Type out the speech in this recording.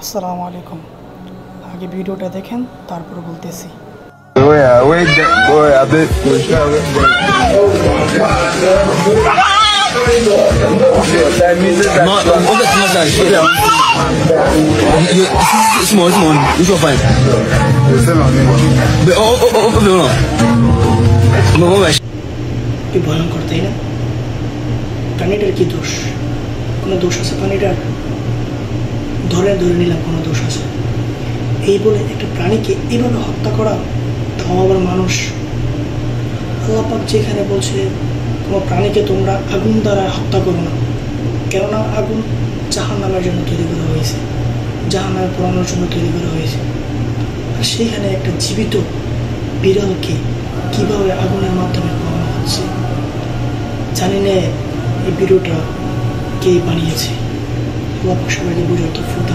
আসসালামু আলাইকুম। আগে ভিডিওটা দেখেন, তারপর বলতেছি। কি ভয়ঙ্কর, তাই না? প্রাণীটার কি দোষ? কোনো দোষ আছে প্রাণীটার? ধরে নিলাম কোনো দোষ আছে, এই বলে একটা প্রাণীকে এইভাবে হত্যা করা, তাও আবার মানুষ। আল্লাহ পাক যেখানে বলছে কোনো প্রাণীকে তোমরা আগুন দ্বারা হত্যা করো না, কেননা আগুন জাহান্নামের জন্য তৈরি করা হয়েছে, জাহান্নামে পোড়ানোর জন্য তৈরি করা হয়েছে। আর সেইখানে একটা জীবিত বিড়ালকে কিভাবে আগুনের মাধ্যমে পোড়ানো হচ্ছে। জানি না এই ভিডিওটা কে বানিয়েছে। আল্লাহ পাক সবাইকে বুঝার তৌফিক দান